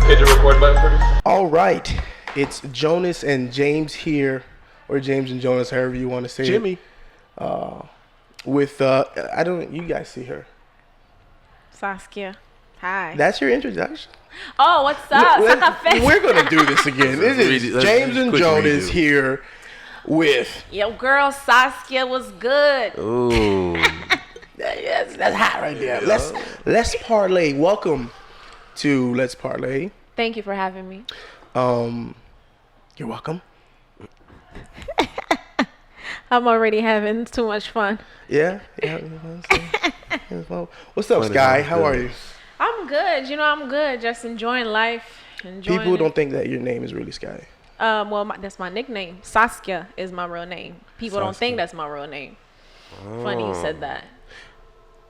Hit the record button for this. All right, it's Jonas and James here, or James and Jonas, however you want to say Jimmy. it. I don't. You guys see her? Saskya. Hi. That's your introduction. Oh, what's up? We're gonna do this again. This is James and Jonas here with. Yo, girl, Saskya was good. Ooh. Yes, that's hot right there. Let's parlay. Welcome to Let's Parlay. Thank you for having me. You're welcome. I'm already having too much fun. Yeah. What's up, Sky? How are you? I'm good. I'm good. Just enjoying life. People don't think that your name is really Sky. Well, that's my nickname. Saskya is my real name. People don't think that's my real name. Funny you said that.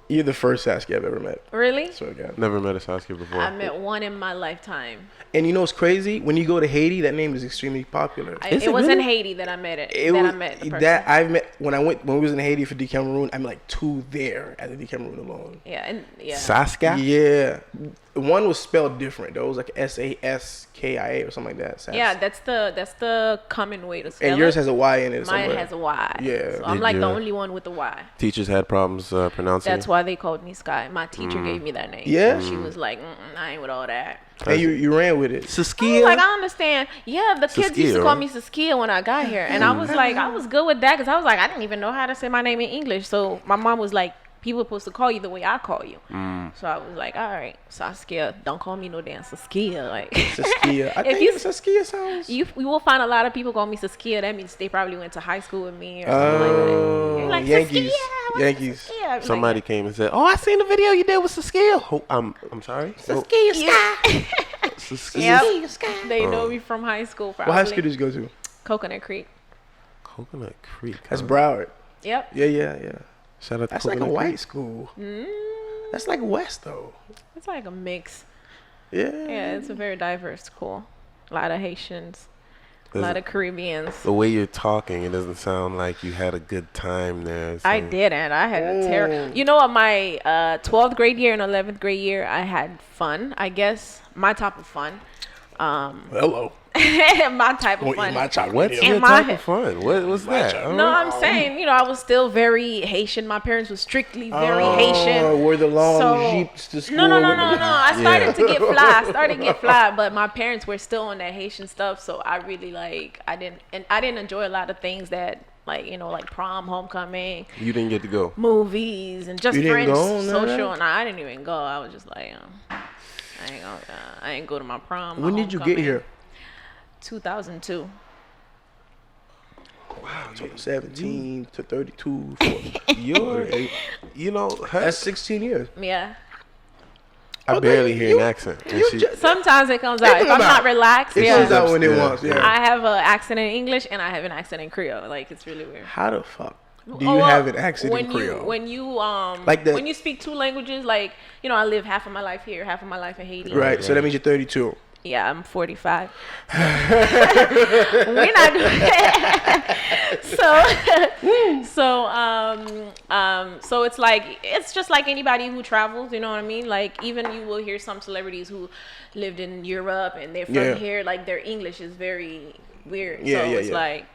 You're the first Saskya I've ever met. Really? So again. Never met a Saskya before. I met one in my lifetime. And you know what's crazy? When you go to Haiti, that name is extremely popular. It was in Haiti that I met it. I met the person. When we was in Haiti for D Cameroon, I met like two there at the D Cameroon alone. Yeah. Saskya? Yeah. One was spelled different though. It was like Saskya or something like that. Yeah, that's the common way to spell it. And yours has a Y in it somewhere. Mine has a Y. Yeah. So I'm like the only one with a Y. Teachers had problems pronouncing That's why they called me Sky. My teacher gave me that name. Yeah? She was like, I ain't with all that. And you ran with it. Saskya? I understand. Yeah, the kids used to call me Saskya when I got here. And I was like, I was good with that because I was like, I didn't even know how to say my name in English. So my mom was like, people are supposed to call you the way I call you. So I was like, all right, Saskya, don't call me no damn Saskya. Like, Saskya. I think Saskya sounds. You will find a lot of people call me Saskya. That means they probably went to high school with me or something like that. Yankees. Saskya, Yankees. Saskya. Somebody came and said, "Oh, I seen the video you did with Saskya." Oh, I'm sorry. Saskya Sky. Saskya. Yep. They know me from high school. Probably. What high school did you go to? Coconut Creek. Coconut Creek. That's Broward. Yep. Yeah. Shout out to That's Coconut like a white Creek. school. That's like West though. It's like a mix. Yeah. Yeah, it's a very diverse school. A lot of Haitians. A lot of Caribbeans. The way you're talking, it doesn't sound like you had a good time there. So. I didn't. I had a terrible. You know what? My 12th grade year and 11th grade year, I had fun. I guess my type of fun. Hello. My type of fun. My type. What's Yeah. your type of fun? What was that? No, I'm saying, I was still very Haitian. My parents were strictly very Haitian. Wore the long jeeps to school. No. I started to get fly, but my parents were still on that Haitian stuff. So I really I didn't enjoy a lot of things that like prom, homecoming. You didn't get to go. Movies and just You didn't friends, go on social. And I didn't even go. I was just like, I ain't go to my prom. When did you get here? 2002. Wow, 17 to 32. That's 16 years. Yeah. I barely hear an accent. Sometimes it comes out. If I'm not relaxed, It comes out when it wants. Yeah. I have an accent in English and I have an accent in Creole. Like, it's really weird. How the fuck do you have an accent in Creole? When you speak two languages, I live half of my life here, half of my life in Haiti. Right. So that means you're 32. Yeah, I'm 45. We're not doing that. So it's just like anybody who travels, you know what I mean? Like, even you will hear some celebrities who lived in Europe and they're from here, like their English is very weird. Like,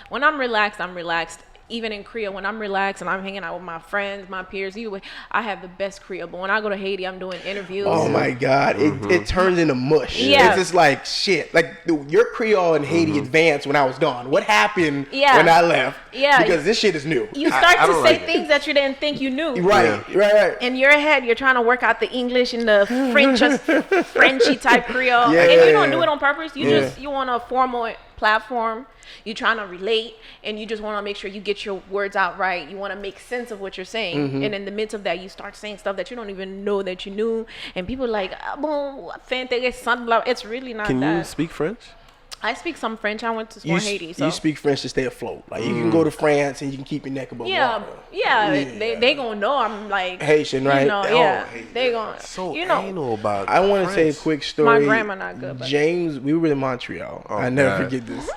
when I'm relaxed, I'm relaxed. Even in Creole, when I'm relaxed and I'm hanging out with my friends, my peers, I have the best Creole. But when I go to Haiti, I'm doing interviews. Oh my God, it turns into mush. Yeah. It's just like shit. Like your Creole in Haiti advanced when I was gone. What happened when I left? Yeah, because this shit is new. You start to say things that you didn't think you knew. Right. In your head, you're trying to work out the English and the Frenchy type Creole, and you don't do it on purpose. You want a formal platform. You're trying to relate, and you just want to make sure you get your words out right. You want to make sense of what you're saying, and in the midst of that, you start saying stuff that you don't even know that you knew, and people are like, it's really not that. Can you speak French? I speak some French. I went to school in Haiti. So you speak French to stay afloat. Like you can go to France and you can keep your neck above water. They gonna know I'm like Haitian, right? They gonna anal about. I want to say a quick story. My grandma not good. But James, we were in Montreal. I never forget this.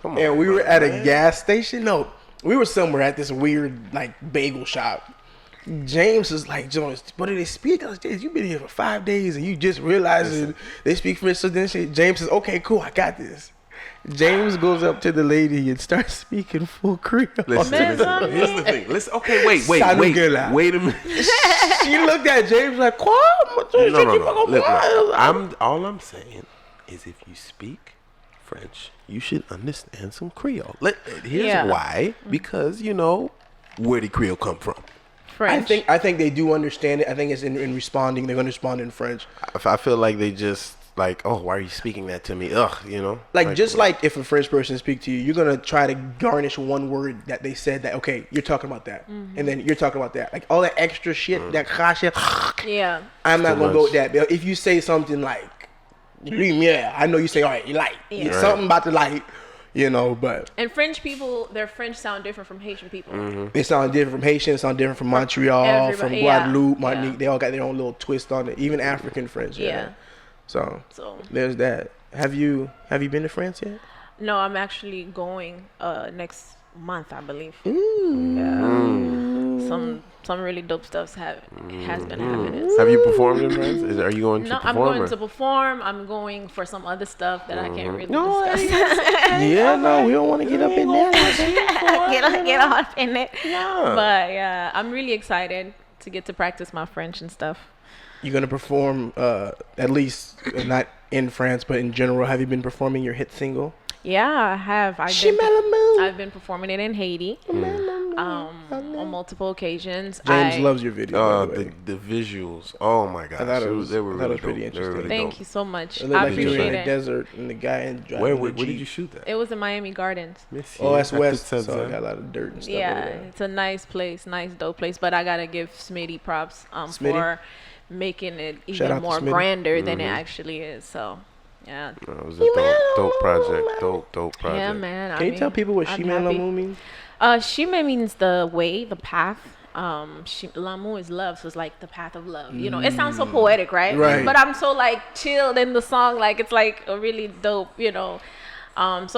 And we were at a gas station. No, we were somewhere at this weird like bagel shop. James is like, Jones, what do they speak? I was like, you've been here for 5 days and you just realizing they speak French. So then James says, okay, cool, I got this. James goes up to the lady and starts speaking full Creole. Listen. Here's the thing. Listen. Okay, wait a minute. She looked at James like, "Quoi? No. All I'm saying is, if you speak French, you should understand some Creole. Here's why. Because where did Creole come from? French. I think they do understand it. I think it's in responding. They're going to respond in French. I feel like they just like, oh, why are you speaking that to me? Ugh, Like if a French person speak to you, you're going to try to garnish one word that they said that, okay, you're talking about that. Mm-hmm. And then you're talking about that. Like all that extra shit, that shit. Yeah. I'm not going to go with that. But if you say something like, I know you say, all right, you like. Yeah. Something about the like. But and French people, their French sound different from Haitian people. Mm-hmm. They sound different from Haitian, sound different from Montreal, from Guadeloupe, Martinique. Yeah. They all got their own little twist on it. Even African French. Yeah. So there's that. Have you been to France yet? No, I'm actually going next month, I believe. Ooh. Yeah. Some really dope stuff has been happening. So. Have you performed in France? Are you going to perform? No, I'm going to perform. I'm going for some other stuff that I can't really discuss. We don't want to get up in there. get off in it. Yeah. But yeah, I'm really excited to get to practice my French and stuff. You're going to perform, at least not in France, but in general. Have you been performing your hit single? Yeah, I have. I've been performing it in Haiti on multiple occasions. James loves your video. The visuals. Oh my gosh, they were really pretty interesting. Thank you so much. It looked like you were in the desert and the guy Where did you shoot that? It was in Miami Gardens. That's west, so I got a lot of dirt and stuff. Yeah, it's a nice place, nice dope place. But I gotta give Smitty props for making it even more grander than it actually is. So. Yeah. It was a dope project. Dope project. Yeah, man. Can you tell people what Chimé L'amour means? Chimé means the way, the path. L'amour is love, so it's like the path of love. It sounds so poetic, right? Right. But I'm so like chilled in the song, like it's like a really dope, So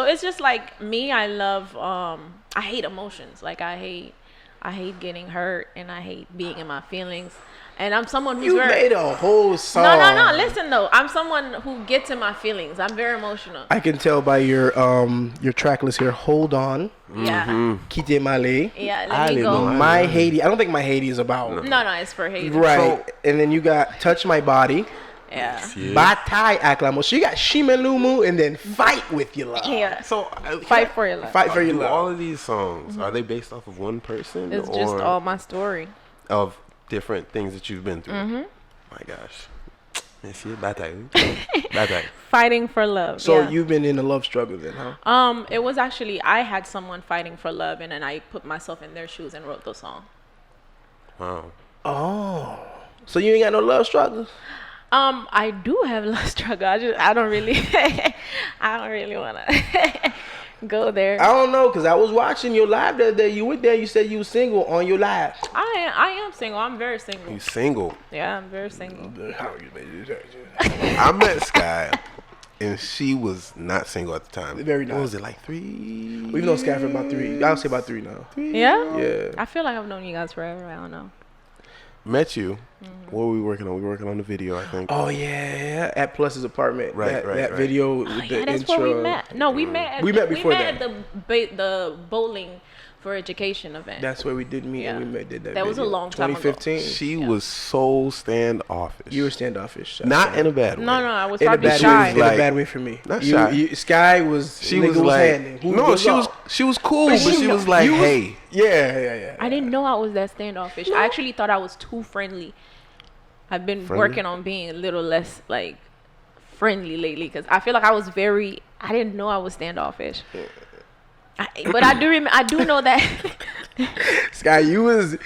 it's just like me. I love. I hate emotions. Like I hate getting hurt, and I hate being in my feelings. And I'm someone who's made a whole song. No. Listen though, I'm someone who gets in my feelings. I'm very emotional. I can tell by your track list here. Hold on. Yeah. Quitte Malé. Yeah. Let me go. My Haiti. I don't think my Haiti is about. No, it's for Haiti. Right. And then you got Touch My Body. Yeah. Bataille avec l'amour. So you got Chimé L'amour and then Fight with Your Love. Yeah. So Fight for Your Love. Fight for Your Love. All of these songs, are they based off of one person? It's just all my story. Of different things that you've been through. My gosh. Bataille. Fighting for love. So you've been in a love struggle then, huh? It was actually, I had someone fighting for love, and then I put myself in their shoes and wrote the song. Wow. Oh. So you ain't got no love struggles? I do have love struggle. I don't really want to go there. I don't know, because I was watching your live the other day. You went there, you said you were single on your live. I am single. I'm very single. You single? Yeah, I'm very single. I met Sky, and she was not single at the time. Very nice. What was it, like 3? We've known Sky for about 3. I'll say about 3 now. 3? Yeah? Yeah. I feel like I've known you guys forever. I don't know. Met you. What were we working on? We were working on the video, I think. Oh yeah, at Plus's apartment. Right. That video with the that's intro. where we met. No, we met. We met before at the bowling for education event. That's where we did meet, and we did that. That was a long time ago. 2015. She was so standoffish. You were standoffish. Not in a bad way. No, I was in probably a bad shy. way, in a bad way for me. Not shy. Sky was. She was like. She was cool, but she was like, hey. Yeah. I didn't know I was that standoffish. I actually thought I was too friendly. I've been working on being a little less like friendly lately, because I feel like I didn't know I was standoffish. But I do know that. Sky, you was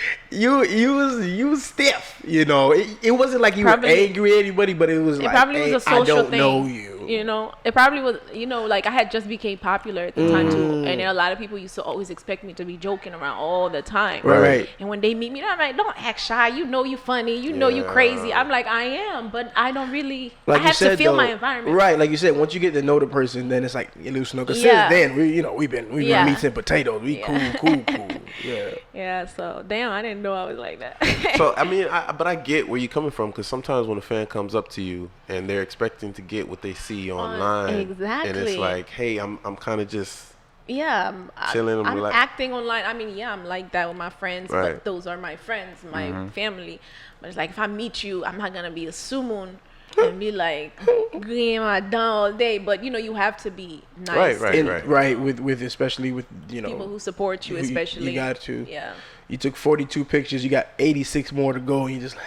stiff. It wasn't like you were angry at anybody, but it was like, probably was a social I don't thing. know you. You know, it probably was, you know, like I had just became popular at the time too. And a lot of people used to always expect me to be joking around all the time. Right. And when they meet me, I'm like, don't act shy. You know you funny. You know you crazy. I'm like, I am, but I don't really, Like I have to feel my environment. Right, like you said, once you get to know the person, then it's like you lose no. Because since then, we've been meats and potatoes. We cool. Yeah. Yeah. So damn, I didn't know I was like that. So I mean, but I get where you're coming from, because sometimes when a fan comes up to you and they're expecting to get what they see online, exactly, and it's like, hey, I'm kind of just chilling. I'm acting online. I mean, I'm like that with my friends, but those are my friends, my family. But it's like if I meet you, I'm not gonna be a sumun and be like getting my down all day. But you know, you have to be nice. Right. With especially with people who support you, especially. You got to. Yeah. You took 42 pictures. You got 86 more to go. And you just like,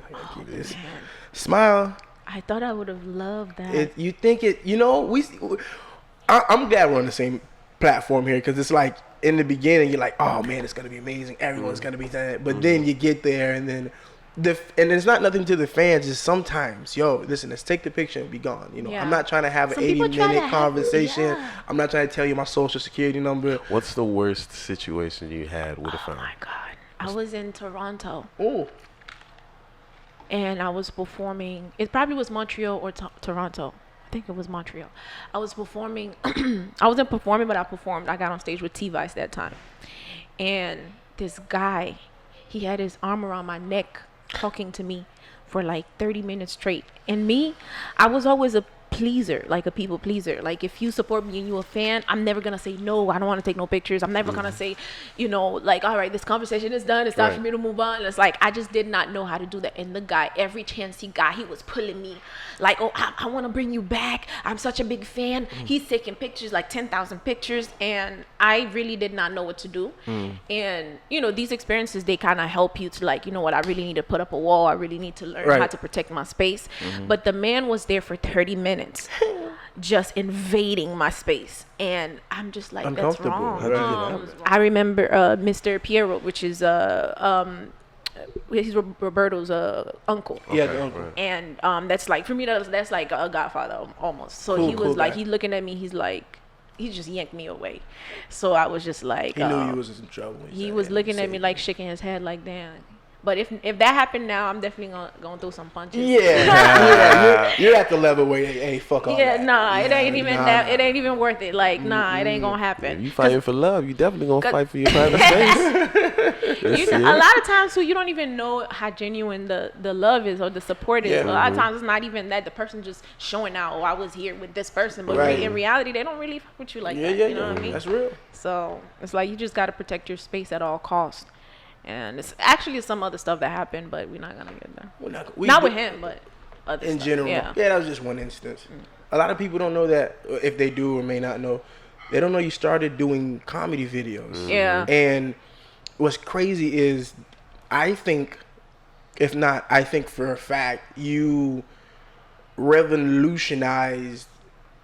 I gotta keep this. Smile. I thought I would have loved that. You think it? You know, I'm glad we're on the same platform here, because it's like in the beginning you're like, oh man, it's gonna be amazing. Everyone's gonna be that. But then you get there, and then and it's not nothing to the fans. It's sometimes, listen, let's take the picture and be gone. You know, I'm not trying to have an 80-minute conversation. I'm not trying to tell you my social security number. What's the worst situation you had with a fan? Oh my God, I was in Toronto. Oh. And I was performing. It probably was Montreal or Toronto. I think it was Montreal. I was performing. I wasn't performing, but I performed. I got on stage with T-Vice that time. And this guy, he had his arm around my neck talking to me for like 30 minutes straight. And me, I was always a pleaser, like a people pleaser. Like if you support me and you a fan, I'm never gonna say no, I don't want to take no pictures. I'm never gonna say, like, all right, this conversation is done, it's time for me to move on. And it's like I just did not know how to do that. And the guy, every chance he got, he was pulling me like, oh, I want to bring you back, I'm such a big fan. He's taking pictures, like 10,000 pictures, and I really did not know what to do. And these experiences, they kind of help you to like, you know what, I really need to put up a wall, I really need to learn how to protect my space. But the man was there for 30 minutes just invading my space, and I'm just like, that's wrong. I remember Mr. Piero, which is he's Roberto's uncle. The uncle. And that's like, for me, that's like a godfather almost. So he was like, he's looking at me, he's like, he just yanked me away. So I was just like, he knew he was in trouble. He was looking at me like shaking his head like, damn. But if that happened now, I'm definitely gonna throw some punches. You're at the level where, hey, fuck off. It ain't even that. It ain't even worth it. Like, it ain't gonna happen. If you fighting for love, you definitely gonna fight for your private space. A lot of times too, you don't even know how genuine the love is or the support is. A lot of times it's not even that. The person just showing out, oh, I was here with this person, but in reality, they don't really fuck with you like that. You know what I mean? That's real. So it's like you just gotta protect your space at all costs. And it's actually some other stuff that happened, but we're not gonna get there. Not with him, but other in stuff. general. Yeah, that was just one instance. A lot of people don't know that. If they do or may not know, they don't know you started doing comedy videos. Yeah. And what's crazy is, I think for a fact, you revolutionized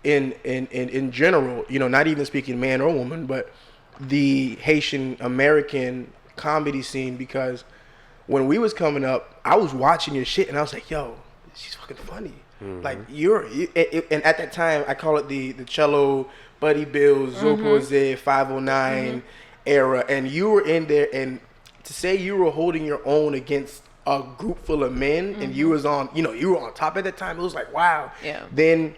in general. Not even speaking man or woman, but the Haitian American comedy scene, because when we was coming up, I was watching your shit and I was like, yo, she's fucking funny. Like and at that time I call it the cello, Buddy Bill, Zopose, 509 era, and you were in there, and to say you were holding your own against a group full of men and you was on, you were on top at that time, it was like, wow. Then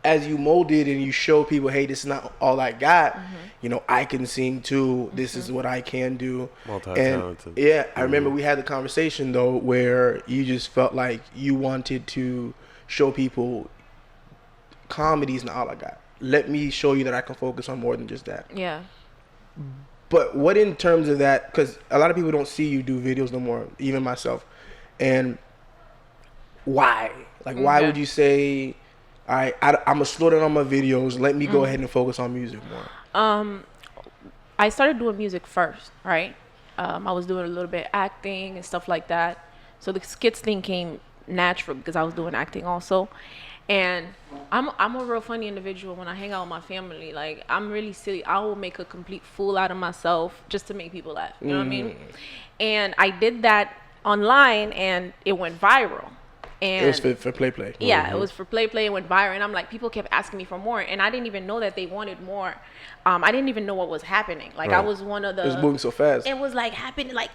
as you molded and you show people, hey, this is not all I got. I can sing too. This is what I can do. Multi-talented. And I remember we had the conversation though, where you just felt like you wanted to show people comedy's not all I got. Let me show you that I can focus on more than just that. Yeah. But what in terms of that, because a lot of people don't see you do videos no more, even myself. And why? Like, why would you say, all right, I'm going to slow down on my videos. Let me go ahead and focus on music more. I started doing music first, right? I was doing a little bit of acting and stuff like that. So the skits thing came natural because I was doing acting also. And I'm a real funny individual when I hang out with my family. Like, I'm really silly. I will make a complete fool out of myself just to make people laugh. You know what I mean? And I did that online and it went viral. And it was for play. Yeah, it was for play. It went viral, and I'm like, people kept asking me for more, and I didn't even know that they wanted more. I didn't even know what was happening. Like I was one of the. It was moving so fast. It was like happening like.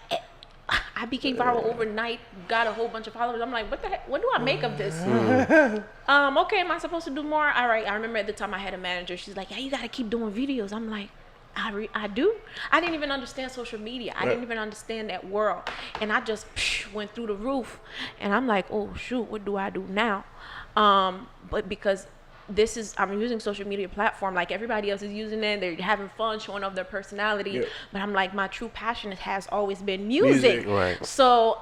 I became viral overnight, got a whole bunch of followers. I'm like, what the heck? What do I make of this? Okay, am I supposed to do more? All right. I remember at the time I had a manager. She's like, yeah, you got to keep doing videos. I'm like, I do. I didn't even understand social media. I didn't even understand that world. And I just went through the roof. And I'm like, oh, shoot, what do I do now? But because I'm using social media platform like everybody else is using it. They're having fun, showing off their personality. Yeah. But I'm like, my true passion has always been music. Right. So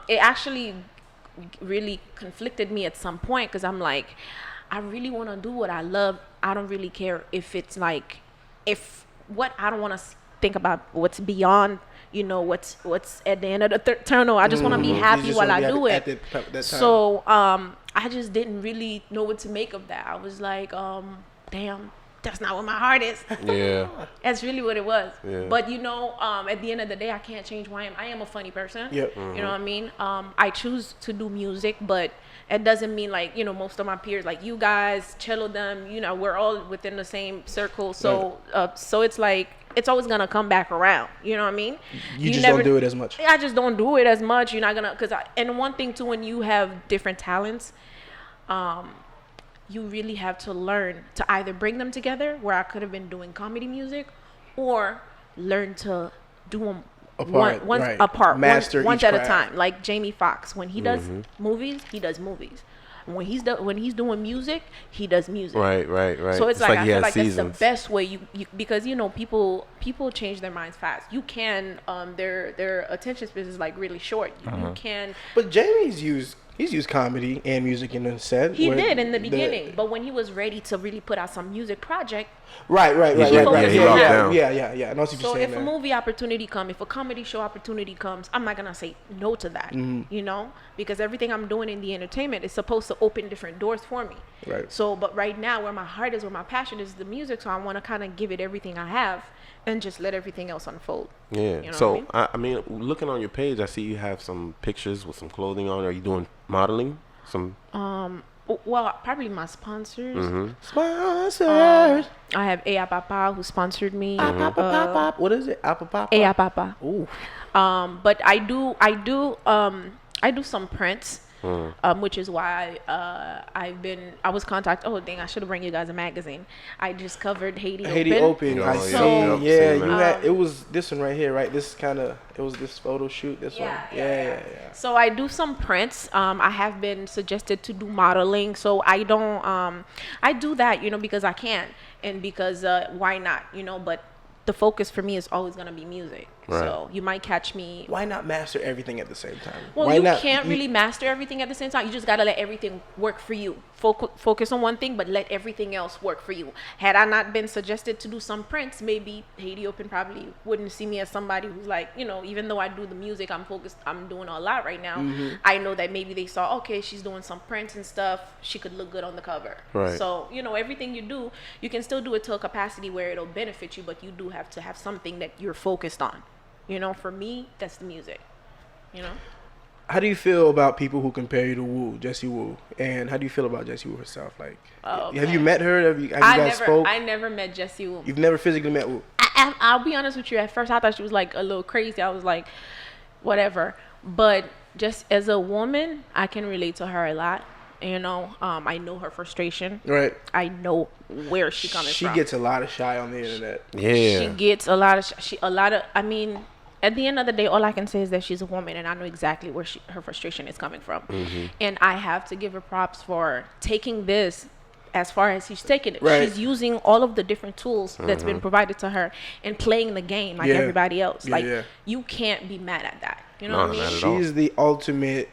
it actually really conflicted me at some point because I'm like, I really want to do what I love. I don't really care if it's like, I don't want to think about what's beyond, what's at the end of the tunnel. I just want to be happy while I do it. So I just didn't really know what to make of that. I was like, damn, that's not what my heart is. Yeah. That's really what it was. Yeah. But at the end of the day, I can't change who I am. I am a funny person. Yep. You know what I mean? I choose to do music, but it doesn't mean like, most of my peers, like you guys, Cello them, we're all within the same circle. So, so it's like, it's always going to come back around. You know what I mean? You just don't do it as much. I just don't do it as much. You're not going to, and one thing too, when you have different talents, you really have to learn to either bring them together where I could have been doing comedy music or learn to do them apart, master one each at a craft. time. Like Jamie Foxx, when he does movies, he does movies. When he's doing music, he does music. Right. So it's like I feel like seasons. that's the best way you because people change their minds fast. You can their attention span is like really short. You can. But Jamie's used comedy and music in the set. He did in the beginning, but when he was ready to really put out some music project. Right. Yeah, I know what you're So saying. if a movie opportunity comes, if a comedy show opportunity comes, I'm not gonna say no to that, because everything I'm doing in the entertainment is supposed to open different doors for me. Right. So, but right now, where my heart is, where my passion is, the music. So I want to kind of give it everything I have, and just let everything else unfold. Yeah. You know So what I mean? Looking on your page, I see you have some pictures with some clothing on. Are you doing modeling? Well, probably my sponsors. Sponsors. I have Ea Papa who sponsored me. What is it? Apapa. Ea Papa. Ooh. But I do some prints. Which is why I was contacted. Oh dang! I should have bring you guys a magazine. I just covered Haiti Open. I So, see. Yeah, you had. It was this one right here, right? It was this photo shoot. This one. Yeah. So I do some prints. I have been suggested to do modeling. So I don't. I do that, because I can, and because why not, But the focus for me is always gonna be music. Right. So you might catch me. Why not master everything at the same time? Well, you can't really master everything at the same time. You just gotta let everything work for you. Focus on one thing, but let everything else work for you. Had I not been suggested to do some prints, maybe Haiti Open probably wouldn't see me as somebody who's like, even though I do the music, I'm doing a lot right now. I know that maybe they saw, okay, she's doing some prints and stuff. She could look good on the cover. Right. So, everything you do, you can still do it to a capacity where it'll benefit you, but you do have to have something that you're focused on. For me, that's the music. How do you feel about people who compare you to Jessie Woo? And how do you feel about Jessie Woo herself? Like, have you met her? Have you guys spoke? I never met Jessie Woo. You've never physically met Woo? I'll be honest with you. At first, I thought she was like a little crazy. I was like, whatever. But just as a woman, I can relate to her a lot. I know her frustration. Right. I know where she's coming from. She gets a lot of shy on the internet. Yeah. She gets a lot of. I mean, at the end of the day, all I can say is that she's a woman, and I know exactly where her frustration is coming from. And I have to give her props for taking this as far as she's taken it. Right. She's using all of the different tools that's been provided to her and playing the game like everybody else. You can't be mad at that. You know what I mean? Not at all. She's the ultimate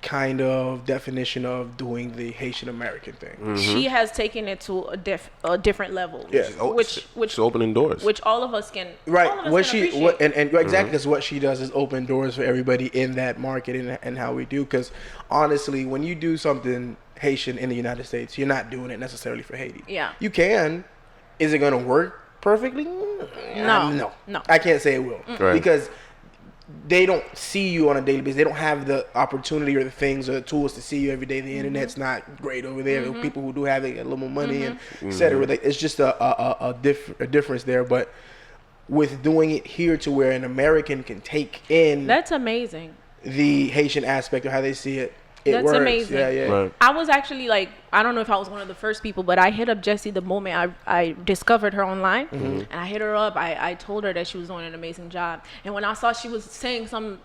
kind of definition of doing the Haitian American thing. She has taken it to a different level. Yeah. Which She's opening doors. Which all of us can. Right. All of us What can she appreciate. and exactly because what she does is open doors for everybody in that market and how we do. Because honestly, when you do something Haitian in the United States, you're not doing it necessarily for Haiti. Yeah. You can. Is it going to work perfectly? No. No. I can't say it will. Right. Because they don't see you on a daily basis. They don't have the opportunity or the things or the tools to see you every day. The internet's not great over there. People who do have it, get a little more money and et cetera. It's just a difference there. But with doing it here to where an American can take in, that's amazing. The Haitian aspect of how they see it. That's works. amazing. Yeah. Right. I was actually like, I don't know if I was one of the first people, but I hit up Jessie the moment I discovered her online. And I hit her up. I told her that she was doing an amazing job. And when I saw she was saying some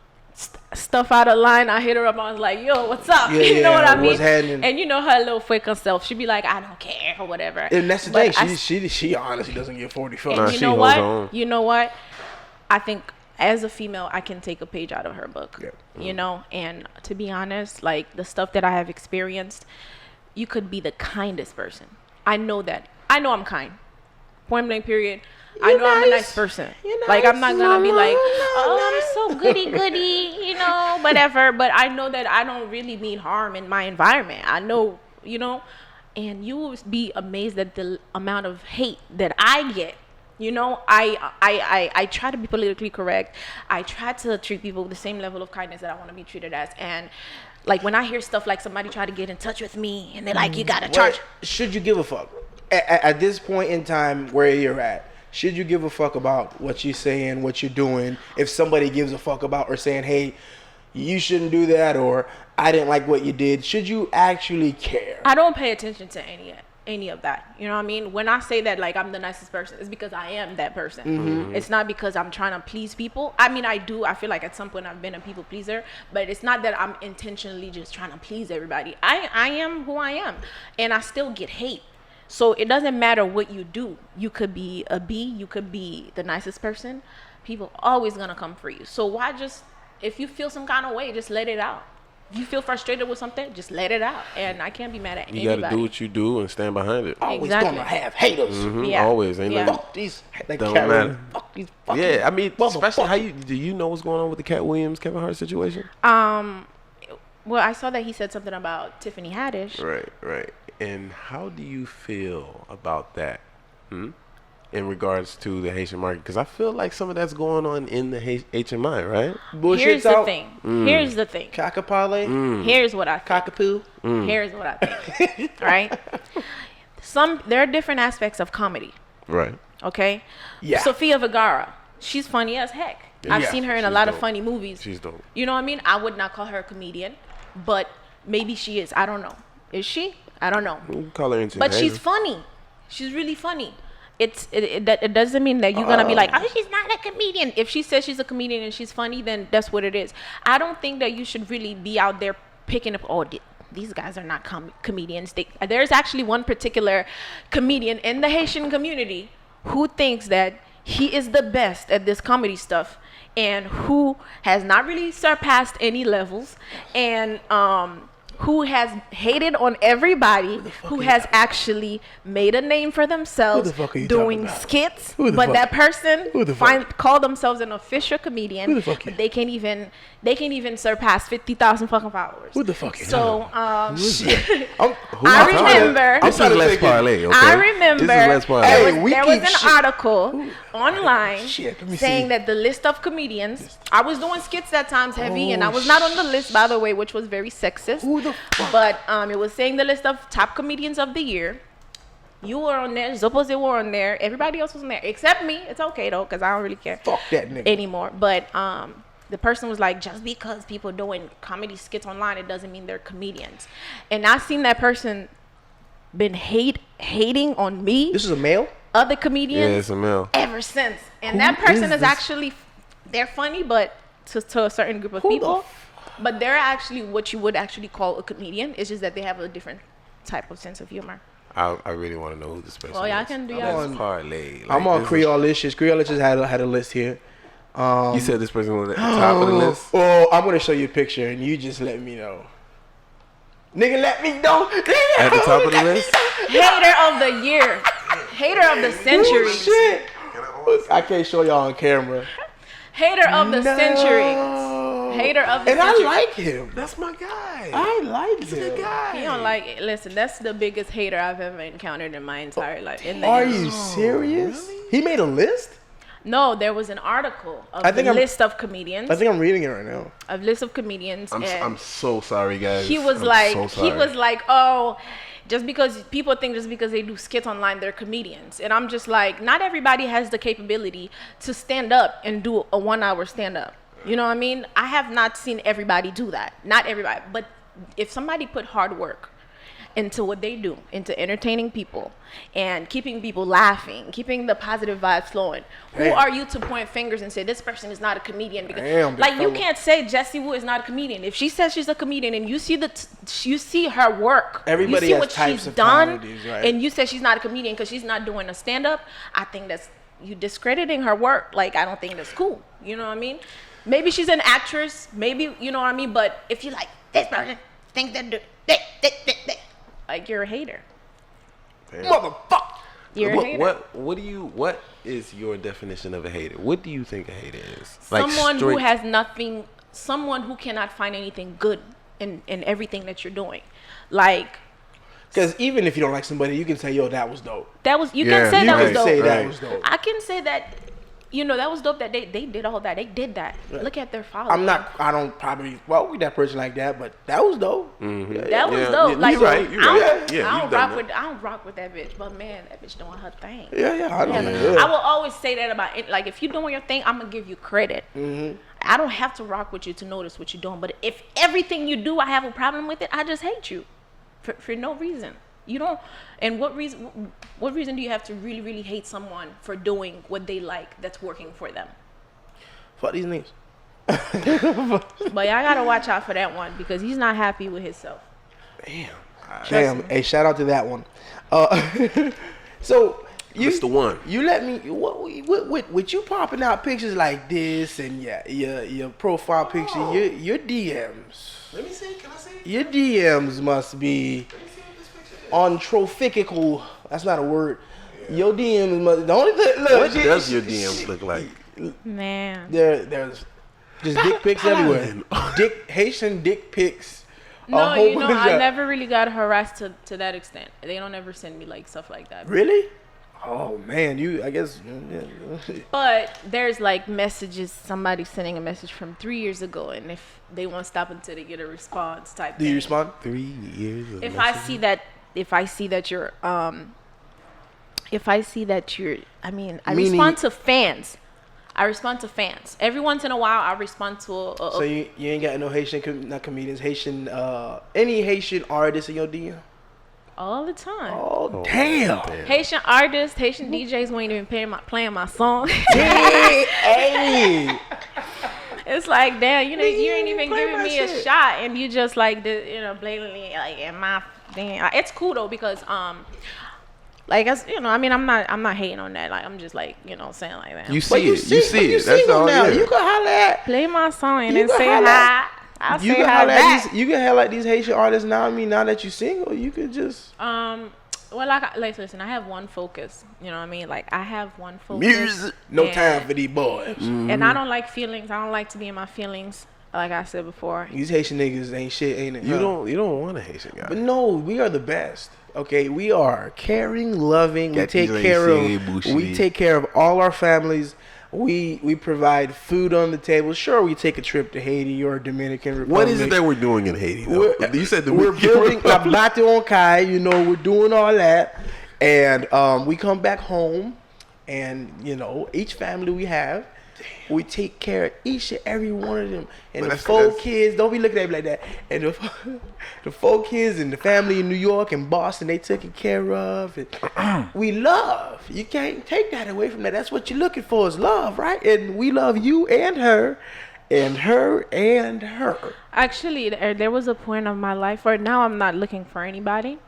stuff out of line, I hit her up. I was like, yo, what's up? You know what I mean? What's happening? And you know her little fake self. She'd be like, I don't care or whatever. And that's the But thing. She honestly doesn't give 40 fucks. And She holds on. you know what? I think as a female, I can take a page out of her book. Yeah. You know, and to be honest, like the stuff that I have experienced, you could be the kindest person. I know that. I know I'm kind. Point blank period. I know I'm a nice person. Like I'm not gonna be like, oh, I'm so goody, you know, whatever. But I know that I don't really mean harm in my environment. I know, you know, and you will be amazed at the amount of hate that I get. You know, I try to be politically correct. I try to treat people with the same level of kindness that I want to be treated as. And like when I hear stuff like somebody try to get in touch with me and they're like, you gotta charge. Should you give a fuck at this point in time where you're at? Should you give a fuck about what you're saying, what you're doing? If somebody gives a fuck about or saying, hey, you shouldn't do that, or I didn't like what you did, should you actually care? I don't pay attention to any of that. You know what I mean? When I say that like I'm the nicest person, it's because I am that person. It's not because I'm trying to please people. I mean, I feel like at some point I've been a people pleaser, but it's not that I'm intentionally just trying to please everybody. I am who I am, and I still get hate. So it doesn't matter what you do. You could be a B, you could be the nicest person. People always gonna come for you. So why just, if you feel some kind of way, just let it out. If you feel frustrated with something, just let it out. And I can't be mad at anybody. You gotta do what you do and stand behind it. Always Exactly. gonna have haters. Yeah. Always. Ain't Yeah. nothing. Fuck these. Like Don't Cat matter. Williams. Fuck these fucking Yeah, I mean, especially motherfuckers. do you know what's going on with the Cat Williams, Kevin Hart situation? Well, I saw that he said something about Tiffany Haddish. Right. And how do you feel about that? In regards to the Haitian market? Because I feel like some of that's going on in the HMI, right? Bullshit's Here's the out. thing. Here's the thing. Parle. Here's what I think. Cockapoo. Here's what I think. Right? There are different aspects of comedy. Right. Okay? Yeah. Sofia Vergara. She's funny as heck. I've Yeah, seen her in a she's lot of dope. funny movies. She's dope. You know what I mean? I would not call her a comedian, but maybe she is. I don't know. Is she? I don't know. You can call her into But she's funny. She's really funny. It doesn't mean that you're gonna be like, oh, she's not a comedian. If she says she's a comedian and she's funny, then that's what it is. I don't think that you should really be out there picking up, these guys are not comedians. There's actually one particular comedian in the Haitian community who thinks that he is the best at this comedy stuff and who has not really surpassed any levels and who has hated on everybody, who has actually made a name for themselves doing skits, but that person call themselves an official comedian, but they can't even surpass 50,000 fucking followers. Who the fuck is so I remember. This is Les Parle, okay? I remember This is Les Parle. there was an article online saying saying that the list of comedians, I was doing skits at times heavy, and I was not on the list, by the way, which was very sexist. Who the fuck? But it was saying the list of top comedians of the year. You were on there, Zopos were on there, everybody else was on there, except me. It's okay though, because I don't really care Fuck that nigga. anymore. But the person was like, just because people doing comedy skits online, it doesn't mean they're comedians. And I've seen that person been hating on me, This is a male? other comedians, Yeah, it's a male. ever since. And Who that person is is this? actually, they're funny, but to a certain group of Who the people. But they're actually what you would actually call a comedian. It's just that they have a different type of sense of humor. I really want to know who this person Well, is. y'all can do Les y'all. Parle. I'm on Creole-licious. Creole-licious had a list here. You said this person was at the top of the list? Oh, I'm gonna show you a picture and you just let me know. Nigga, let me know. At the top of the list? Hater of the year. Hater of the century. Shit. I can't show y'all on camera. Hater of the century. Hater of the And century. I like him. That's my guy. I like him. Good guy. He don't like. Listen, that's the biggest hater I've ever encountered in my entire life. Are you serious? He made a list? No, there was an article of list of comedians. I think I'm reading it right now. A list of comedians. I'm so sorry, guys. He was like, oh, just because they do skits online, they're comedians. And I'm just like, not everybody has the capability to stand up and do a 1 hour stand up. You know what I mean? I have not seen everybody do that. Not everybody. But if somebody put hard work into what they do, into entertaining people and keeping people laughing, keeping the positive vibes flowing. Who are you to point fingers and say this person is not a comedian? Because you can't say Jessie Wu is not a comedian. If she says she's a comedian and you see her work, everybody you see has what types she's of done, comedies, right? and you say she's not a comedian because she's not doing a stand up, I think that's you discrediting her work. Like, I don't think that's cool. You know what I mean? Maybe she's an actress, maybe, you know what I mean? But if you like this person thinks that like, you're a hater. Motherfucker. You're a hater. What is your definition of a hater? What do you think a hater is? Someone who has nothing, someone who cannot find anything good in everything that you're doing. Like, because even if you don't like somebody, you can say, yo, that was dope. You can say that was dope. That was dope. I can say that, that was dope that they did all that. They did that. Right. Look at their following. I don't probably walk with that person like that, but that was dope. Mm-hmm. That was dope. You're like, right. I don't rock with that bitch, but man, that bitch doing her thing. Yeah, I know. Yeah. I will always say that about it. Like, if you're doing your thing, I'm gonna give you credit. Mm-hmm. I don't have to rock with you to notice what you're doing, but if everything you do, I have a problem with it, I just hate you for no reason. You don't. And what reason do you have to really, really hate someone for doing what they like that's working for them? Fuck these niggas. But y'all gotta watch out for that one because he's not happy with himself. Damn. Hey, shout out to that one. So It's the one. You let me with you popping out pictures like this and your profile picture, your DMs. Let me see. Can I see? Your DMs must be ontrophical. That's not a word. Yeah. Your DMs must. The only thing. Look, what does your DMs look like? Man, there's just dick pics everywhere. Haitian dick pics. No, I never really got harassed to that extent. They don't ever send me like stuff like that. Really? Oh man, I guess. Yeah. But there's like messages, somebody sending a message from 3 years ago, and if they won't stop until they get a response type. Do you respond? 3 years. If I see that you're, I respond to fans. Every once in a while, I respond to So you ain't got no Haitian, not comedians, Haitian, any Haitian artists in your DM? All the time. Oh, damn. Haitian artists, Haitian DJs won't even playing my song. Hey. It's like, damn, you ain't even giving me a shot, and you just like, blatantly like in my thing. It's cool though because like, as I'm not hating on that. Like, I'm just like, saying like that. You see it. That's all. Now. You can holler at. Play my song and then say hi. I'll say hi back. You can holler at these Haitian artists now. I mean, now that you single, you could just. Well, like listen, I have one focus. You know what I mean? Like, I have one focus. Music. No time for these boys. Mm-hmm. And I don't like feelings. I don't like to be in my feelings. Like I said before. These Haitian niggas ain't shit, ain't it? You don't want a Haitian guy. But no, we are the best. Okay, we are caring, loving. We take care of all our families. We provide food on the table. Sure, we take a trip to Haiti or Dominican Republic. What is it that we're doing in Haiti? Though? You said we're building Abate on Kai. We're doing all that, and we come back home, and each family we have. We take care of each and every one of them. And the 4 kids, don't be looking at me like that. And the 4 kids and the family in New York and Boston, they taken care of. And we love. You can't take that away from that. That's what you're looking for is love, right? And we love you and her. And her and her. Actually, there was a point of my life where now I'm not looking for anybody.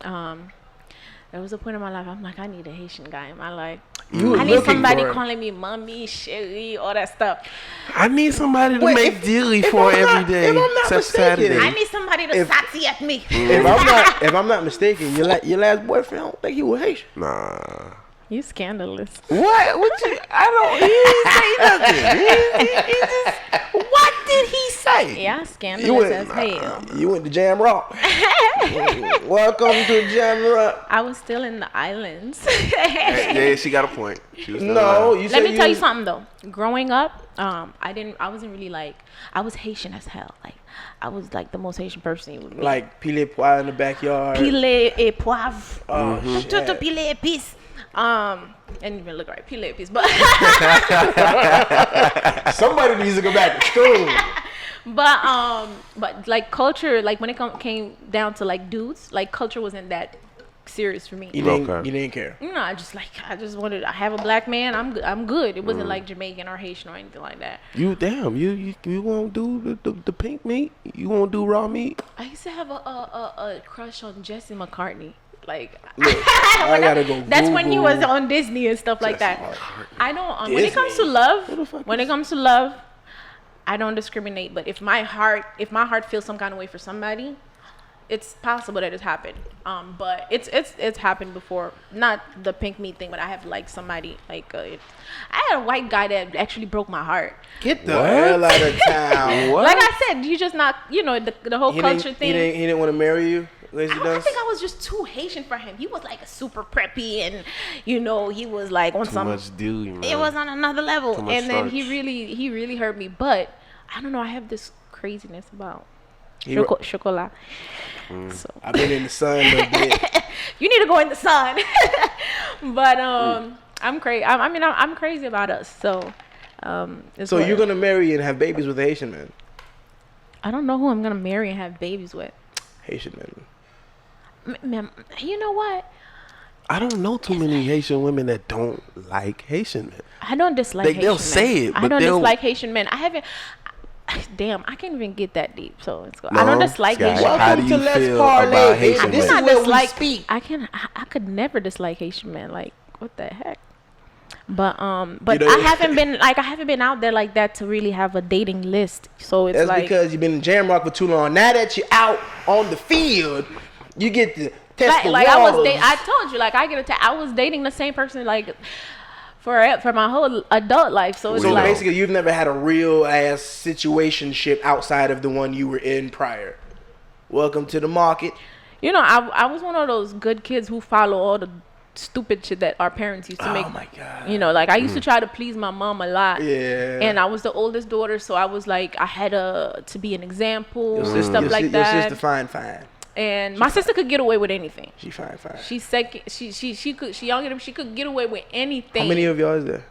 There was a point in my life I'm like, I need a Haitian guy in my life. I need somebody calling me mommy, chérie, all that stuff. I need somebody to make dilly for every day except Saturday. I need somebody to sassy at me. If I'm not mistaken, your last boyfriend, I don't think he was Haitian. Nah. You scandalous. What? He didn't say nothing. He just, what did he say? say. Yeah, scandalous as hell. You went to Jam Rock. Welcome to Jam Rock. I was still in the islands. Yeah, she got a point. She was No, you Let said me tell you something though. Growing up, I wasn't really like, I was Haitian as hell. Like, I was like the most Haitian person you would meet. like pile pois in the backyard. Pile et poivre. Oh, shit. Tout pile épices. And even look right, pile épices. But Somebody needs to go back to school. but like culture, like when it came down to like dudes, like culture wasn't that serious for me. You didn't care. No, I just wanted. I have a black man. I'm good. It wasn't like Jamaican or Haitian or anything like that. You won't do the pink meat? You won't do raw meat? I used to have a crush on Jesse McCartney. Like, Look, I gotta go. that's when he was Google on Disney and stuff like Jesse that. McCartney. I don't. When it comes to Disney. love, Who the fuck when is- it comes to love, I don't discriminate. But if my heart feels some kind of way for somebody, it's possible that it's happened. But it's happened before. Not the pink meat thing, but I have like somebody like I had a white guy that actually broke my heart. Get the What? hell out of town. What? Like I said, you just not the whole He culture didn't, thing. He didn't want to marry you. I think I was just too Haitian for him. He was like a super preppy, and he was like on Too some. much dew, man. It was on another level, Too much and then he starch. really hurt me. But I don't know. I have this craziness about He- chocolate. Mm. So I've been in the sun a little bit. you need to go in the sun. But I'm crazy. I'm crazy about us. So it's So what- you're gonna marry and have babies with a Haitian man? I don't know who I'm gonna marry and have babies with. Haitian man. You know what? I don't know too many Haitian women that don't like Haitian men. I don't dislike Haitian They'll men. say it, I but don't they'll- dislike Haitian men. I haven't. Damn, I can't even get that deep. So it's good. No, I don't dislike Sky, Haitian how men. do Welcome you to Let's feel Parle, about baby. Haitian This men? is where we dislike. speak. I could never dislike Haitian men. Like, what the heck? But You know- I haven't been out there like that to really have a dating list. So it's That's like because you've been in Jam Rock for too long. Now that you're out on the field, you get to test the like waters. I told you, like I was dating the same person like for my whole adult life. So it's So like basically, you've never had a real ass situationship outside of the one you were in prior. Welcome to the market. I was one of those good kids who follow all the stupid shit that our parents used to make. Oh my god. Like I used to try to please my mom a lot. Yeah. And I was the oldest daughter, so I was like I had to be an example Your and sister, stuff like your that. sister fine. And my sister could get away with anything. She fine. She's second. She younger than me. She could get away with anything. How many of y'all is there?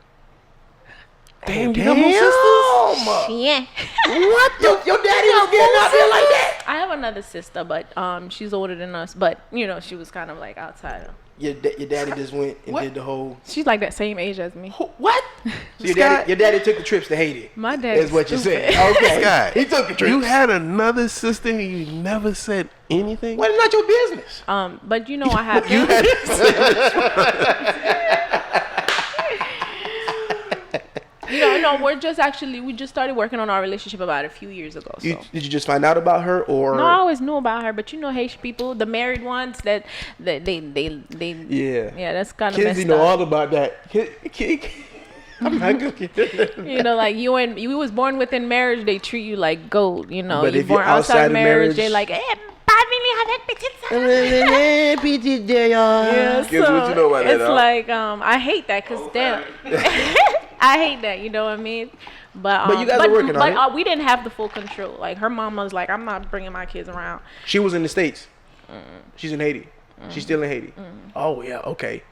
Damn, you got more sisters? Yeah. What? Your daddy was getting out there like that? I have another sister, but she's older than us. But she was kind of like outside. Your daddy just went and What? did the whole. She's like that same age as me. What? So your daddy took the trips to Haiti. My dad Is what you stupid. said. Okay. Sky, He took the trips. You had another sister and you never said anything? Well, it's not your business. But I have. You had No, we just started working on our relationship about a few years ago. So. Did you just find out about her or? No, I always knew about her, but Haitian people, the married ones, that they Yeah. that's kind of Kids messed know up. all about that. I'm not gonna You was born within marriage, they treat you like gold. But You're if born you're outside of marriage- they like, Yeah, Kids, what you know about that, it's huh? like I hate that because damn, I hate that. You know what I mean? But you guys are working on it. We didn't have the full control. Like her mom was like, I'm not bringing my kids around. She was in the States. She's in Haiti. She's still in Haiti. Oh yeah, okay.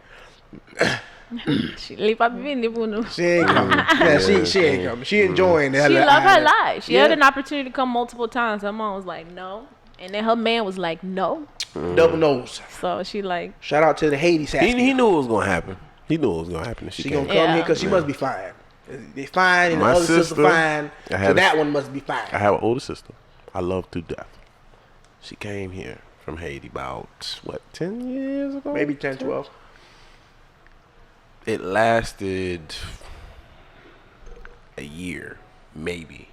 She leave up in the She ain't coming. Yeah, she ain't coming. She enjoying that. She loved her life. She had Yeah. an opportunity to come multiple times. Her mom was like, no. And then her man was like, no. Double nose. So she like, Shout out to the Haiti Saskya. he knew it was going to happen. He knew it was going to happen. If She she gonna came. come Yeah. here because she must be fine. They fine and My the other sister sister, fine. I So had a- that one must be fine. I have an older sister. I love to death. She came here from Haiti about, 10 years ago? Maybe 10, 12. It lasted a year, maybe.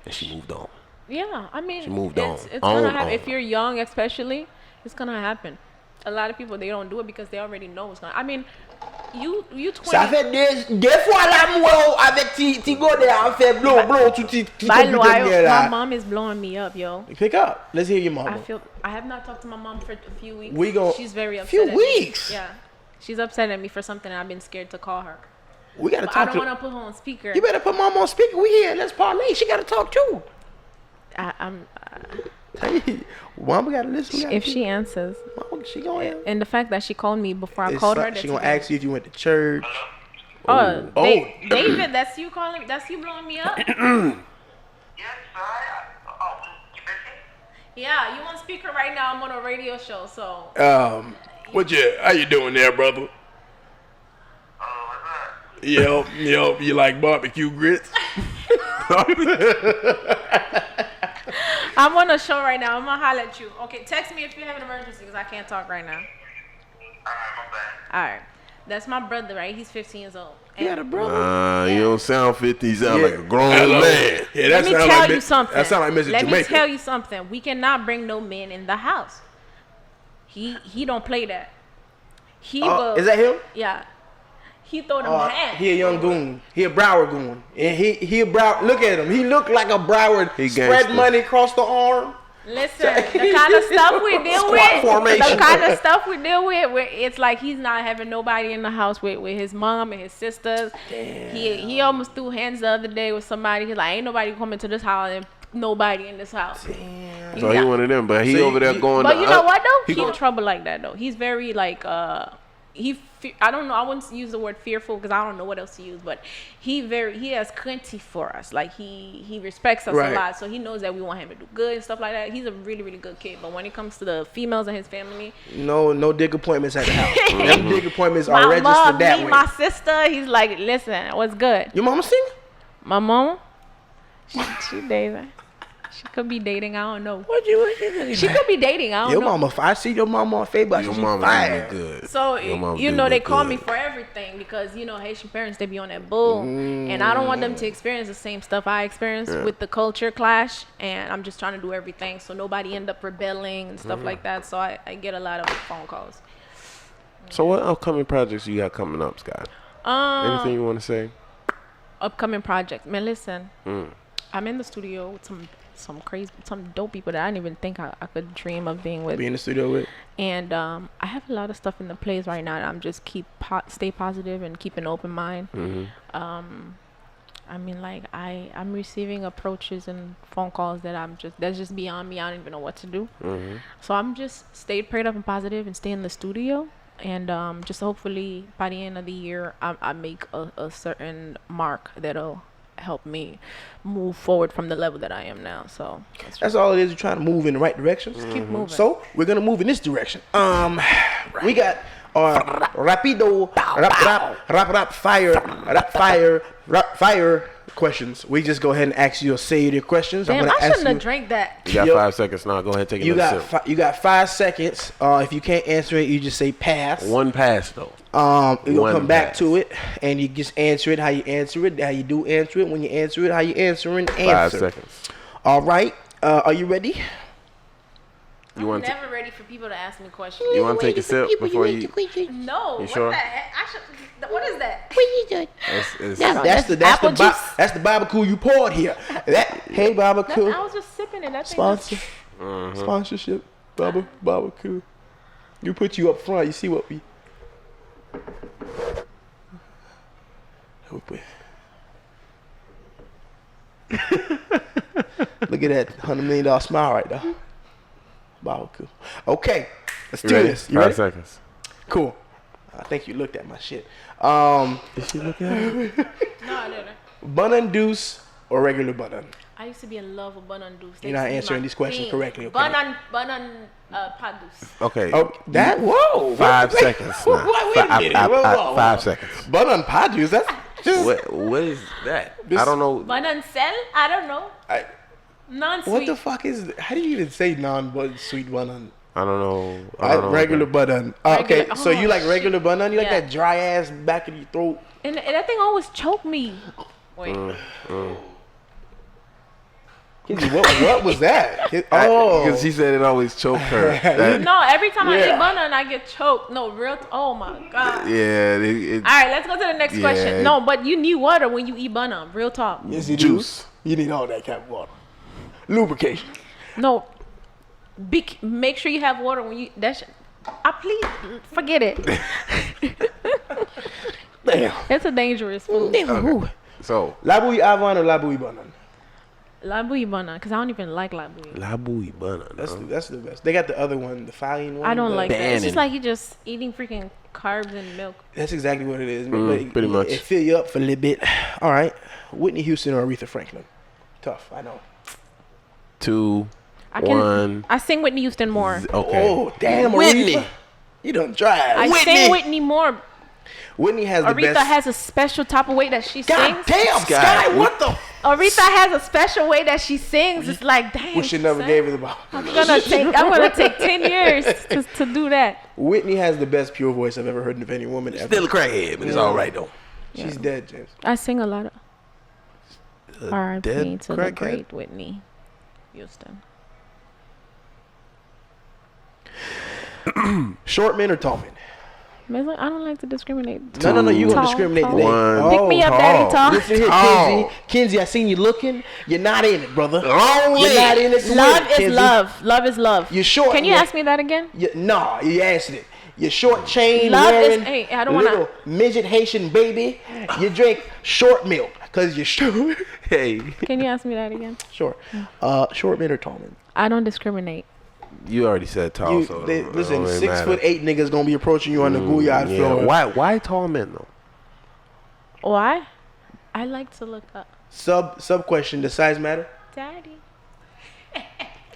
And she moved on. yeah. I mean, She moved it's on. gonna On. happen. If you're young, especially, it's gonna happen. A lot of people, they don't do it because they already know it's gonna. I mean, You 20. Ça fait des fois l'amour avec ti godé en fait blow tout ti By the way, computer my là. mom is blowing me up, yo. Pick up. Let's hear your mama. I have not talked to my mom for a few weeks. She's very upset. Few at weeks. Me. Yeah. She's upset at me for something and I've been scared to call her. We gotta talk. I don't want to put her on speaker. You better put mom on speaker. We here. Let's parlay. She gotta talk too. I'm. Mama gotta listen. If she answers, Mama, she gonna. And the fact that she called me before I called her, she gonna ask you if you went to church. Oh, David, that's you calling. That's you blowing me up. Yes, sir. Oh, you busy? Yeah, you on speaker right now. I'm on a radio show, so. How you doing there, brother? What's that? Yep, you like barbecue grits? I'm on a show right now. I'm gonna holler at you. Okay, text me if you have an emergency because I can't talk right now. Alright, my bad. All right, that's my brother, right? He's 15 years old. You got a brother? You don't sound 50. You sound like a grown man. Yeah, Let me tell you something. That sound like Mr. Let Jamaica. me tell you something. We cannot bring no men in the house. He don't play that. He will. Is that him? Yeah. He throw them hands. He a young goon. He a Broward goon. And he a Broward. Look at him. He look like a Broward. He spread gangster. money across the arm. Listen, the kind of stuff we deal Squad with, formation. the kind of stuff we deal with, where it's like he's not having nobody in the house with his mom and his sisters. Damn. He almost threw hands the other day with somebody. He's like, ain't nobody coming to this house and nobody in this house. Damn. So he one of them, but he over there going. But you know what though? He He in go- trouble like that though. He's very like I don't know. I wouldn't use the word fearful because I don't know what else to use. But he has plenty for us. Like he respects us Right. a lot, so he knows that we want him to do good and stuff like that. He's a really really good kid. But when it comes to the females in his family, No dick appointments at the house. Them dick appointments are my registered mom, that me, way. my sister, he's like, listen, what's good? Your mama sing? My mama, she dating. She could be dating. I don't know. What you She could be dating. I don't Your know. mama, I see your mama on Facebook. Your She mama fire. do look good. So Your mama you do know they look call good. me for everything because Haitian parents they be on that bull, and I don't want them to experience the same stuff I experienced with the culture clash, and I'm just trying to do everything so nobody end up rebelling and stuff like that. So I get a lot of phone calls. So what upcoming projects you got coming up, Scott? Anything you want to say? Upcoming project, man. Listen, I'm in the studio with some dope people that I didn't even think I could dream of being with. Be in the studio with. And I have a lot of stuff in the plays right now. And I'm just stay positive and keep an open mind. I mean, like I'm receiving approaches and phone calls that's just beyond me. I don't even know what to do. So I'm just stay prayed up and positive and stay in the studio. And just hopefully by the end of the year, I make a certain mark that'll help me move forward from the level that I am now. So That's all it is. You're trying to move in the right direction. keep moving. So we're gonna move in this direction. We got our rapido rap fire questions. We just go ahead and ask you a series of questions. Damn, I'm I gonna ask shouldn't have you. drank that. You got Yep. 5 seconds now. Go ahead, take You another got sip. you got 5 seconds. If you can't answer it, you just say pass. One pass though. You'll One come back pass. to it, and you just answer it how you answer it, how you do answer it, when you answer it, how you answer it. 5 seconds. All right. Are you ready? You I'm want to? never ready for people to ask me questions. You want to take a sip before you? No. You What sure? the heck? What is that? That's the barbecue you poured here. Hey barbecue I was just sipping it. That thing sponsor sponsorship barbecue. You put you up front. You see what we. Look at that $100 million smile right there. Barbecue. Okay, let's do this. You 5 ready? seconds. Cool. I think you looked at my shit. Did she look at it? No, I didn't. Bun and deuce or regular bun and? I used to be in love with bun and deuce. You're not answering these questions correctly, okay? Bun and pad deuce. Okay. Oh, that whoa! 5 seconds. Now. Wait a minute. Whoa. 5 seconds. Bun and padus. That's just What is that? I don't know. Bun and cell? I don't know. Non-sweet. what the fuck is? How do you even say non-sweet bun and? I don't know. Regular bun and. Okay, Regular- so you like shit. regular bun and? You like Yeah. that dry ass back of your throat? And that thing always choked me. Wait. What was that? Because she said it always choked her. No, every time I Yeah. eat banana, I get choked. No, oh my God. Yeah. All right, let's go to the next question. No, but you need water when you eat banana. Real talk. Yes, you Juice. do. You need all that kind of water. Lubrication. No. Make sure you have water when you. Please forget it. Damn. It's a dangerous food. Damn. So, La bouille avant or la bouille banane? La bouille banana, because I don't even like la bouille. la bouille banana. That's the best. They got the other one, the Falian one. I don't like that. It's just Bannon. like you're just eating freaking carbs and milk. That's exactly what it is. Pretty much. It fill you up for a little bit. All right. Whitney Houston or Aretha Franklin? Tough, I know. 2, 1. I sing Whitney Houston more. Okay. Oh, damn, Whitney. Aretha. You done tried. I sing Whitney more. Whitney has the Aretha best. has a special type of way that she God sings. damn, Sky, what the? Aretha has a special way that she sings. It's like, dang. We should never son. gave her the ball. I'm gonna take 10 years to do that. Whitney has the best pure voice I've ever heard of any woman ever. Still a crackhead, but it's all right, though. She's dead, James. I sing a lot of R.I.P. dead to the crackhead? great Whitney Houston. Short men or tall men? I don't like to discriminate. No. You gonna Tall, discriminate tall. today? One. Pick me up, daddy, tall. Listen here, Tall. Kinsey, I seen you looking. You're not in it, brother. Only. You're not in it. To Love win, is Kinsey. love. Love is love. You're short. Can you man. ask me that again? No, you answered it. You're short chain Love is- wearing hey, I don't wanna- little midget Haitian baby. You drink short milk because you're short. Hey, Can you ask me that again? Sure. Short men or tall men? I don't discriminate. you already said tall, You, so it they, don't listen, really 6'8" niggas gonna be approaching you on the Gouillard Yeah. floor. Why tall men though? Why? I like to look up. Sub question: does size matter? Daddy.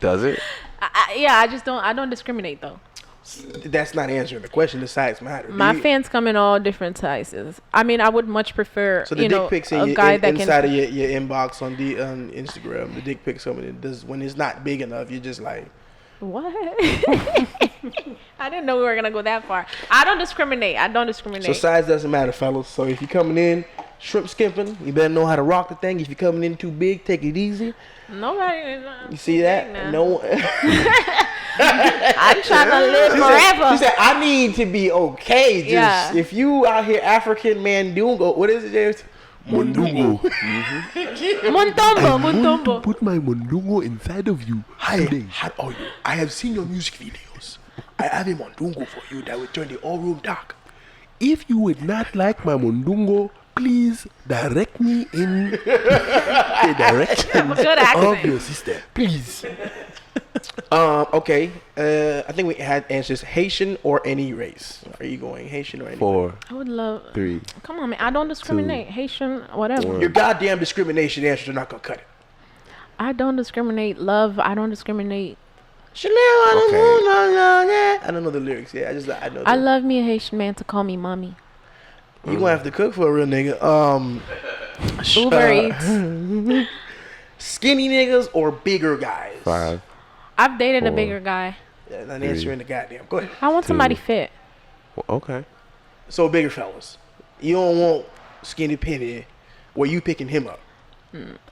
Does it? I don't discriminate though. That's not answering the question. Does size matter? My Do you- fans come in all different sizes. I mean, I would much prefer, So the dick pics in a your, guy that inside can. of your inbox on Instagram, the dick pics coming in. Does when it's not big enough, you're just like, What? I didn't know we were gonna go that far. I don't discriminate. so size doesn't matter, fellas. So if you're coming in shrimp skimping, you better know how to rock the thing. If you're coming in too big, take it easy. Nobody. You see that? No one. I'm trying to live forever. She said, I need to be okay. Just Yeah. if you out here African Mandungo, what is it, James? Mondungo. Montombo. Put my mondungo inside of you. Hi, how are you? I have seen your music videos. I have a Mandungo for you that will turn the whole room dark. If you would not like my mondungo, please direct me in the direction Good of accent. your sister. Please. Okay. I think we had answers Haitian or any race. Are you going Haitian or any? 4, I would love. 3. Come on, man. I don't discriminate. Haitian, whatever. one. Your goddamn discrimination answers are not gonna cut it. I don't discriminate. Love. I don't discriminate. Chanel on the Okay. moon, la, la, la. I don't know the lyrics. Yeah, I know. I love me a Haitian man to call me mommy. You gonna have to cook for a real nigga. Uber Eats. Skinny niggas or bigger guys? 5. I've dated a 4. bigger guy. Yeah, not answering the goddamn. Go ahead. I want somebody fit. Okay. So bigger fellas. You don't want skinny penny where you picking him up.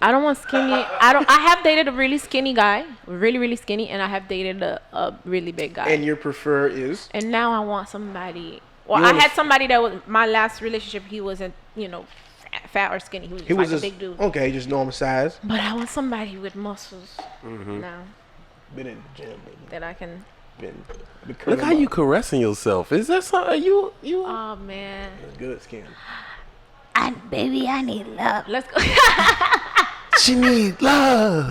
I don't want skinny. I have dated a really skinny guy, really really skinny, and I have dated a really big guy. And your prefer is? And now I want somebody. Well, You I wanna had somebody that was my last relationship. He wasn't, fat or skinny. He was just like a big dude. Okay, just normal size. But I want somebody with muscles now Been in the gym. that I can. Been Look how you caressing yourself. Is that something you? Oh man. good skin. Baby, I need love. Let's go. She needs love.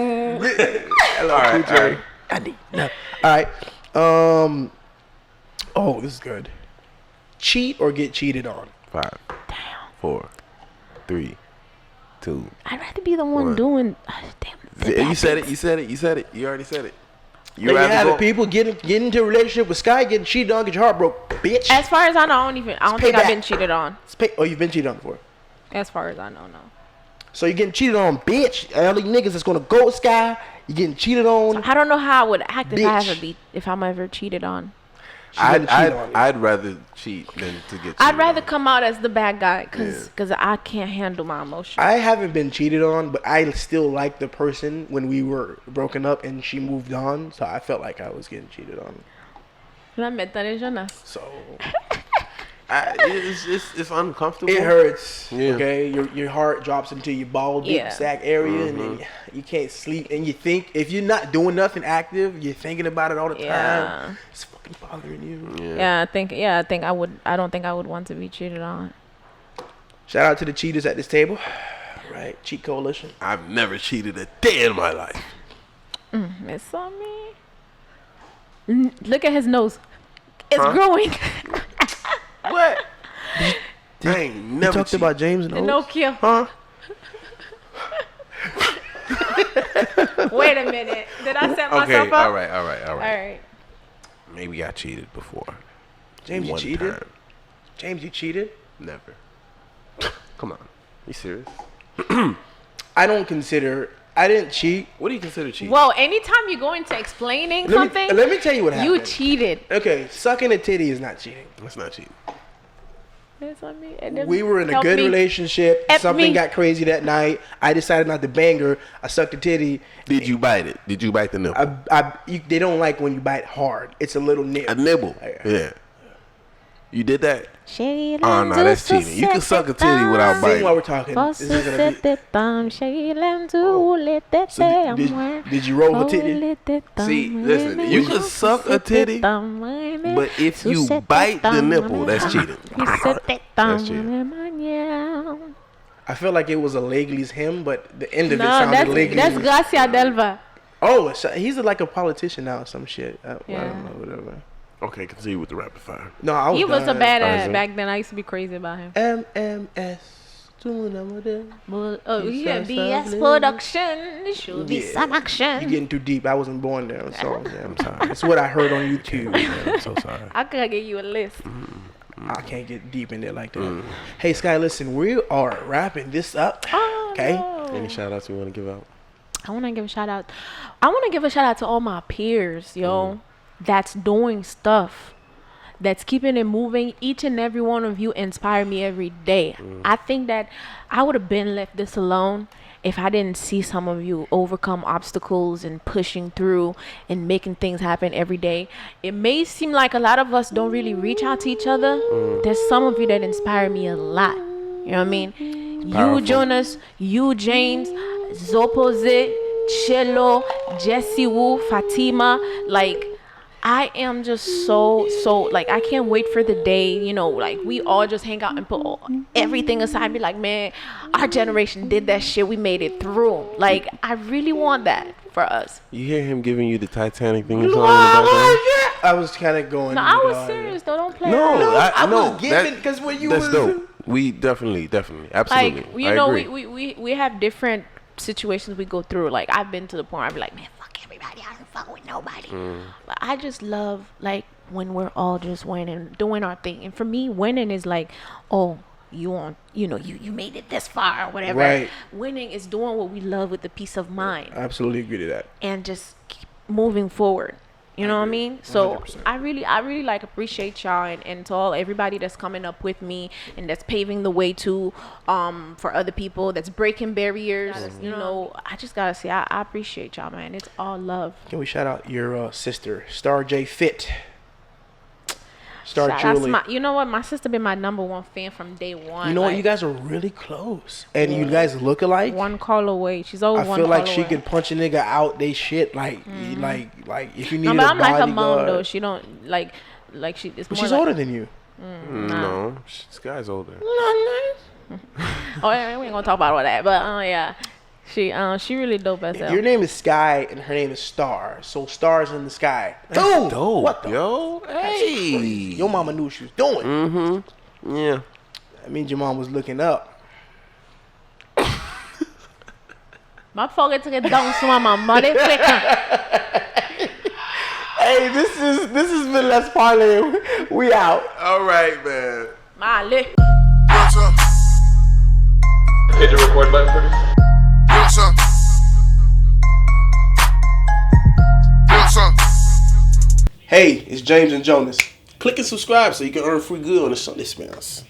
Hello, All right, Cool J. I need love. All right. Oh, this is good. Cheat or get cheated on? 5, 4, 3, 2. I'd rather be the one What? doing. Damn. You said it. You said it. You said it. You already said it. There you have it, people. Get into a relationship with Sky, getting cheated on, get your heart broke, bitch. As far as I know, I don't think I've payback. been cheated on. Oh, you've been cheated on before. As far as I know, no. So you're getting cheated on, bitch. All these niggas that's gonna go with Sky. You're getting cheated on. I don't know how I would act if Bitch. if I'm ever cheated on. I'd rather cheat than to get cheated I'd rather on. come out as the bad guy because I can't handle my emotions. I haven't been cheated on, but I still like the person when we were broken up and she moved on. So I felt like I was getting cheated on. La meta de jeunesse. So it's uncomfortable. it hurts. Yeah. Okay, your heart drops into your ball deep sac area, and then you can't sleep. And you think if you're not doing nothing active, you're thinking about it all the time. It's fucking bothering you. Yeah, I think I would. I don't think I would want to be cheated on. Shout out to the cheaters at this table. Right, cheat coalition. I've never cheated a day in my life. It's on me. Look at his nose. It's growing. What? I ain't never You talked about James and No kill. Huh? Wait a minute. Did I set myself Okay, up? all right. All right. Maybe I cheated before. James, you One cheated? time. James, you cheated? Never. Come on. You serious? I didn't cheat. What do you consider cheating? Well, anytime you go into explaining something, Let me tell you what happened. you cheated. Okay, sucking a titty is not cheating. That's not cheating. It's on me. It doesn't We were in a help good me. relationship. Help Something me. got crazy that night. I decided not to bang her. I sucked a titty. Did you bite it? Did you bite the nipple? They don't like when you bite hard. It's a little nip. A nibble. Yeah. You did that? Oh, no, that's cheating. You can suck a titty without Sing biting. while we're talking. This is gonna be. So did you roll her titty? See, listen, you can suck a titty, but if you bite the nipple, that's cheating. That's cheating. I feel like it was a Legley's hymn, but the end of it No, sounded Legley. that's Gracia Delva. Oh, so he's like a politician now or some shit. I Yeah. don't know, whatever. Okay, continue with the rapid fire. No, I was He was a done. badass back then. I used to be crazy about him. MMS. Oh, yeah, BS production. Should be some You're action. getting too deep. I wasn't born there, so yeah, I'm sorry. It's what I heard on YouTube. I'm so sorry. I could give you a list. I can't get deep in there like that. Hey, Sky, listen, we are wrapping this up. Oh, Okay. no. Any shout outs you want to give out? I want to give a shout out. I want to give a shout out to all my peers, yo, that's doing stuff, that's keeping it moving. Each and every one of you inspire me every day. I think that I would have been left this alone if I didn't see some of you overcome obstacles and pushing through and making things happen every day. It may seem like a lot of us don't really reach out to each other. There's some of you that inspire me a lot. You know what I mean? Powerful. You, Jonas, you, James, Zopose, Cello, Jessie Wu, Fatima, like, I am just so like, I can't wait for the day, you know, like, we all just hang out and put everything aside and be like, man, our generation did that shit, we made it through. Like, I really want that for us. You hear him giving you the Titanic thing song in the background? I was kind of going. No, I was serious though, don't play No, around. I know. was giving because when you That's was dope. We definitely, absolutely. Like, you I know, agree. we have different situations we go through. Like, I've been to the point where I'd be like, man, fuck everybody, I don't fuck with nobody. But I just love, like, when we're all just winning, doing our thing. And for me, winning is like, oh, you made it this far or whatever. Right. Winning is doing what we love with the peace of mind I absolutely agree to that. and just keep moving forward. You know what I mean? So 100%. I really like appreciate y'all and to all everybody that's coming up with me and that's paving the way to for other people, that's breaking barriers. You know, I just gotta say I appreciate y'all, man. It's all love. Can we shout out your sister, Star J Fit? Star Shout out to Julie. you know what? My sister been my #1 fan from day one. You know what? Like, You guys are really close, and you guys look alike. one call away. She's always I one feel call like she away. could punch a nigga out. They shit like if you need No, a but I'm like her bodyguard. mom though. She don't like she. It's But more she's like, older than you. No, this guy's older. Oh, yeah, we ain't gonna talk about all that. But yeah, she really dope as hell. Your name is Sky, and her name is Star. So stars in the sky. That's dope, What the? yo. Hey. Your mama knew what she was doing. Yeah. That means your mom was looking up. My forget to get down to my motherfucker. Hey, this has been Let's Parle. We out. All right, man. Male. Hit the record button for this. Hey, it's James and Jonas. Click and subscribe so you can earn free good on the Sunday Smells.